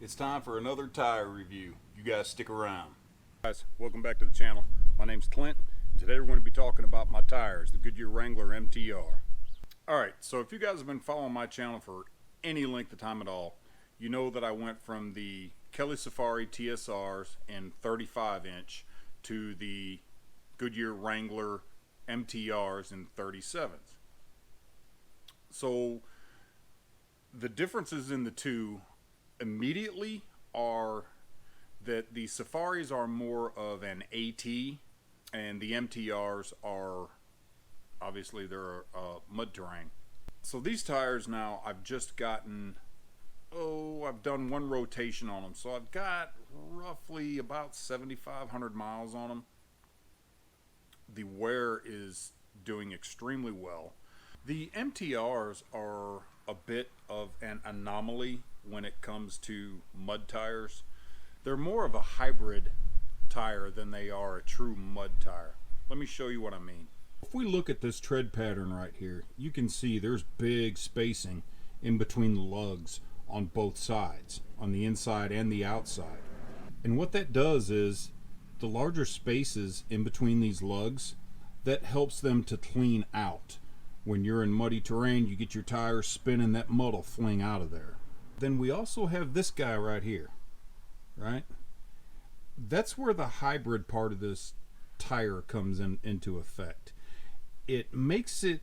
It's time for another tire review. You guys stick around. Guys, welcome back to the channel. My name's Clint. Today we're going to be talking about my tires, the Goodyear Wrangler MTR. Alright, so if you guys have been following my channel for any length of time at all, you know that I went from the Kelly Safari TSRs in 35-inch to the Goodyear Wrangler MTRs in 37s. So the differences in the two immediately are that the Safaris are more of an AT and the MTRs are obviously they're mud terrain. So these tires now I've just gotten, I've done one rotation on them, so I've got roughly about 7,500 miles on them. The wear is doing extremely well. The MTRs are a bit of an anomaly when it comes to mud tires. They're more of a hybrid tire than they are a true mud tire. Let me show you what I mean. If we look at this tread pattern right here, you can see there's big spacing in between the lugs on both sides, on the inside and the outside. And what that does is the larger spaces in between these lugs, that helps them to clean out. When you're in muddy terrain, you get your tires spinning, that mud will fling out of there. Then we also have this guy right here, right? That's where the hybrid part of this tire comes into effect. It makes it,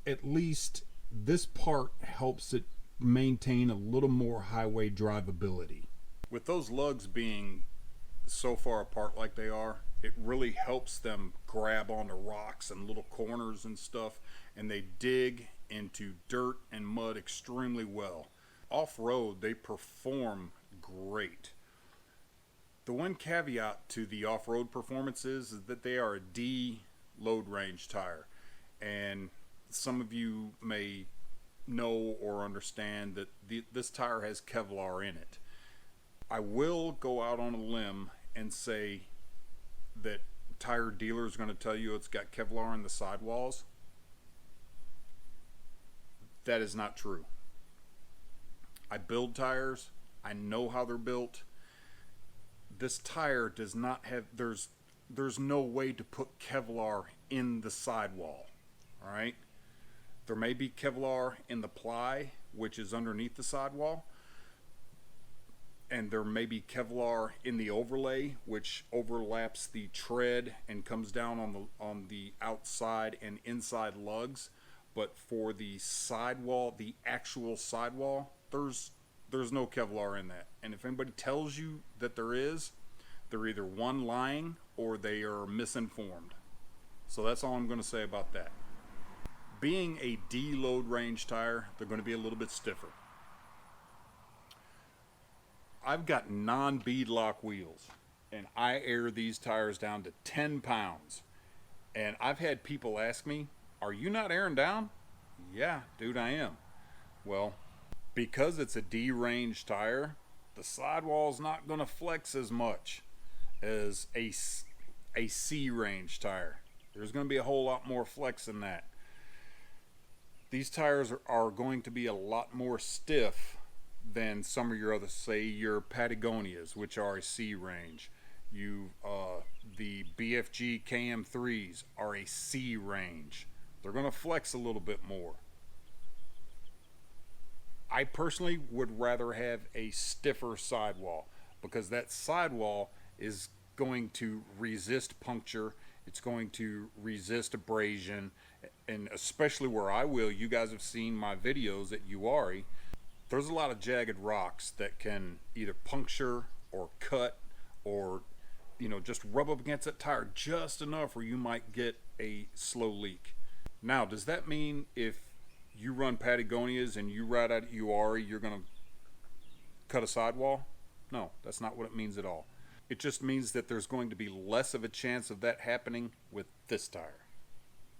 at least this part helps it maintain a little more highway drivability. With those lugs being so far apart like they are, it really helps them grab onto rocks and little corners and stuff, and they dig into dirt and mud extremely well. Off-road, they perform great. The one caveat to the off-road performance is that they are a D load range tire, and some of you may know or understand that this tire has Kevlar in it. I will go out on a limb and say that tire dealers are going to tell you it's got Kevlar in the sidewalls. That is not true. I build tires. I know how they're built. This tire does not have, there's no way to put Kevlar in the sidewall. All right? There may be Kevlar in the ply, which is underneath the sidewall, and there may be Kevlar in the overlay, which overlaps the tread and comes down on the outside and inside lugs. But for the sidewall, the actual sidewall, there's no Kevlar in that. And if anybody tells you that there is, they're either one, lying, or they are misinformed. So that's all I'm going to say about that. Being a D load range tire, they're going to be a little bit stiffer. I've got non-beadlock wheels, and I air these tires down to 10 pounds. And I've had people ask me, are you not airing down? Yeah, dude, I am. Well, because it's a D range tire, the sidewall's not going to flex as much as a C range tire. There's going to be a whole lot more flex in that. These tires are going to be a lot more stiff than some of your other, say your Patagonias, which are a C range. The BFG KM3s are a C range. They're going to flex a little bit more. I personally would rather have a stiffer sidewall, because that sidewall is going to resist puncture. It's going to resist abrasion, and especially where I will, you guys have seen my videos at UARI. There's a lot of jagged rocks that can either puncture or cut or, just rub up against that tire just enough where you might get a slow leak. Now, does that mean if you run Patagonias and you ride out at UARI, you're going to cut a sidewall? No, that's not what it means at all. It just means that there's going to be less of a chance of that happening with this tire.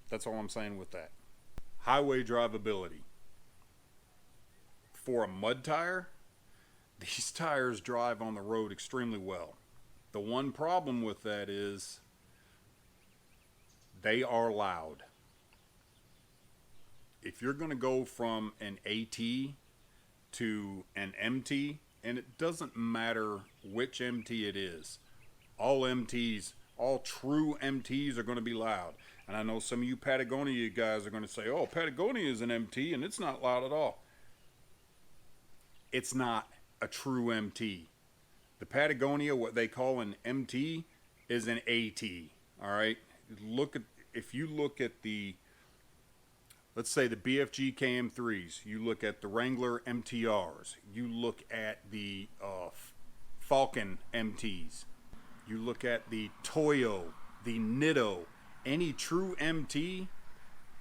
That's all I'm saying with that. Highway drivability. For a mud tire, these tires drive on the road extremely well. The one problem with that is they are loud. If you're going to go from an AT to an MT and it doesn't matter which MT it is. All MTs, all true MTs are going to be loud. And I know some of you Patagonia guys are going to say, oh, Patagonia is an MT and it's not loud at all. It's not a true MT. The Patagonia, what they call an MT, is an AT. All right. If you look at the, let's say the BFG KM3s, you look at the Wrangler MTRs, you look at the Falcon MTs, you look at the Toyo, the Nitto, any true MT,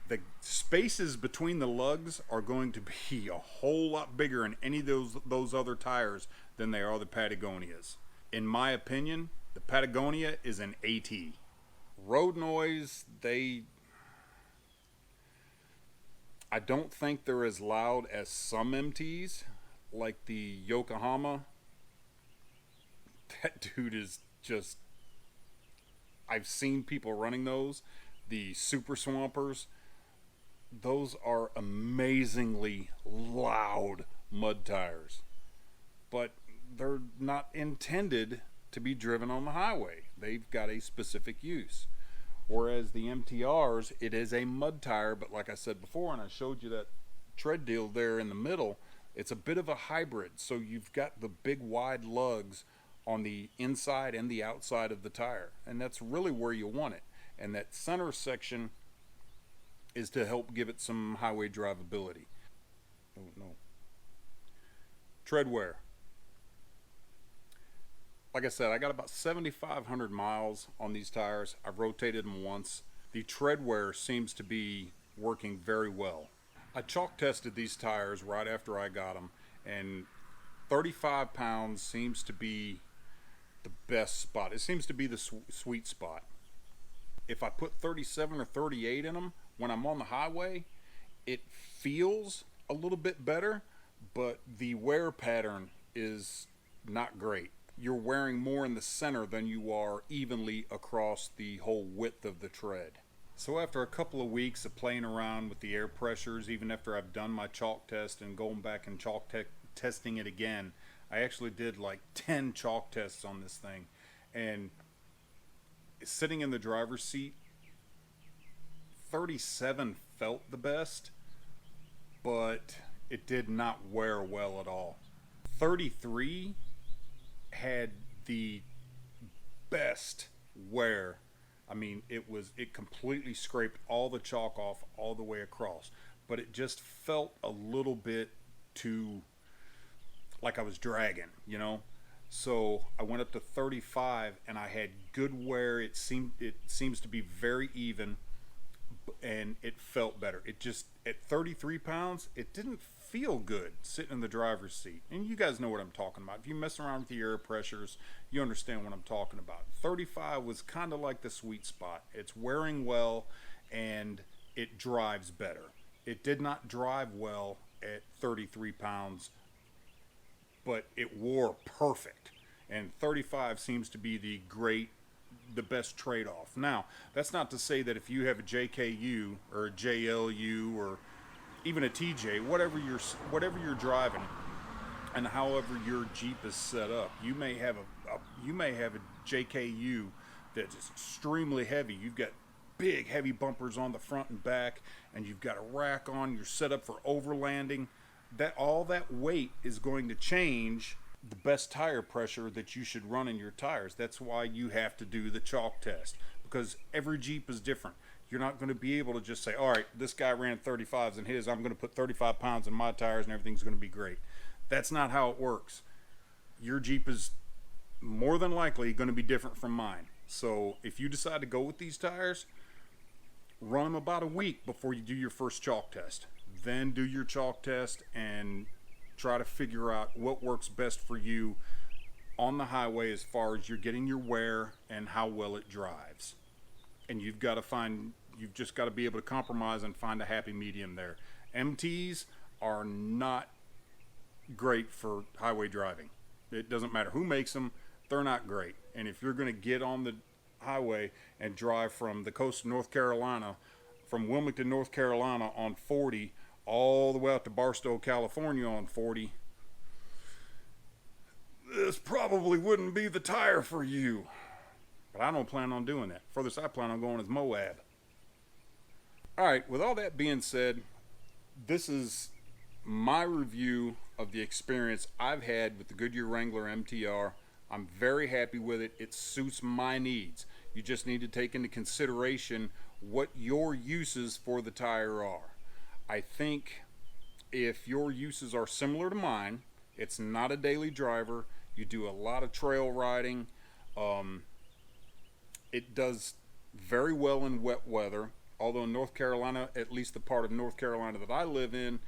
the spaces between the lugs are going to be a whole lot bigger in any of those other tires than they are the Patagonias. In my opinion, the Patagonia is an AT. Road noise, I don't think they're as loud as some MTs, like the Yokohama. That dude is just, I've seen people running those. The Super Swampers, those are amazingly loud mud tires, but they're not intended to be driven on the highway. They've got a specific use. Whereas the MTRs, it is a mud tire, but like I said before, and I showed you that tread deal there in the middle, it's a bit of a hybrid. So you've got the big wide lugs on the inside and the outside of the tire, and that's really where you want it. And that center section is to help give it some highway drivability. Oh no. Tread wear. Like I said, I got about 7,500 miles on these tires. I've rotated them once. The tread wear seems to be working very well. I chalk tested these tires right after I got them, and 35 pounds seems to be the best spot. It seems to be the sweet spot. If I put 37 or 38 in them, when I'm on the highway, it feels a little bit better, but the wear pattern is not great. You're wearing more in the center than you are evenly across the whole width of the tread. So after a couple of weeks of playing around with the air pressures, even after I've done my chalk test and going back and testing it again, I actually did like 10 chalk tests on this thing. And sitting in the driver's seat, 37 felt the best, but it did not wear well at all. 33 had the best wear. I mean, it completely scraped all the chalk off all the way across, but it just felt a little bit too like I was dragging, you know. So I went up to 35 and I had good wear. It seems to be very even, and it felt better. It just, at 33 pounds, it didn't feel good sitting in the driver's seat. And you guys know what I'm talking about. If you mess around with the air pressures, you understand what I'm talking about. 35 was kind of like the sweet spot. It's wearing well and it drives better. It did not drive well at 33 pounds, but it wore perfect. And 35 seems to be the best trade-off. Now, that's not to say that if you have a JKU or a JLU or even a TJ, whatever you're driving, and however your Jeep is set up, you may have a JKU that's extremely heavy. You've got big heavy bumpers on the front and back, and you've got a rack on. You're set up for overlanding. All that weight is going to change the best tire pressure that you should run in your tires. That's why you have to do the chalk test, because every Jeep is different. You're not going to be able to just say, all right, this guy ran 35s in his, I'm going to put 35 pounds in my tires and everything's going to be great. That's not how it works. Your Jeep is more than likely going to be different from mine. So if you decide to go with these tires, run them about a week before you do your first chalk test. Then do your chalk test and try to figure out what works best for you on the highway as far as you're getting your wear and how well it drives. And you've just got to be able to compromise and find a happy medium there. MTs are not great for highway driving. It doesn't matter who makes them, they're not great. And if you're going to get on the highway and drive from the coast of North Carolina, from Wilmington, North Carolina on 40, all the way out to Barstow, California on 40, this probably wouldn't be the tire for you. But I don't plan on doing that. Furthest I plan on going is Moab. Alright, with all that being said, this is my review of the experience I've had with the Goodyear Wrangler MTR. I'm very happy with it. It suits my needs. You just need to take into consideration what your uses for the tire are. I think if your uses are similar to mine, it's not a daily driver, you do a lot of trail riding, it does very well in wet weather, although in North Carolina, at least the part of North Carolina that I live in,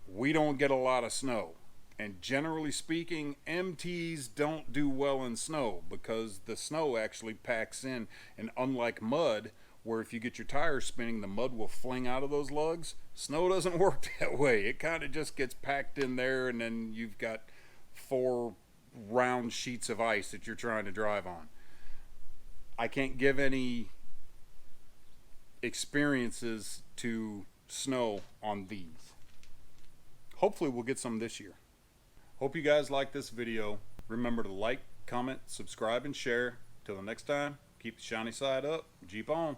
we don't get a lot of snow. And generally speaking, MTs don't do well in snow because the snow actually packs in. And unlike mud, where if you get your tires spinning, the mud will fling out of those lugs, snow doesn't work that way. It kind of just gets packed in there, and then you've got 4 round sheets of ice that you're trying to drive on. I can't give any experiences to snow on these. Hopefully we'll get some this year. Hope you guys like this video. Remember to like, comment, subscribe, and share. Till the next time, keep the shiny side up. Jeep on.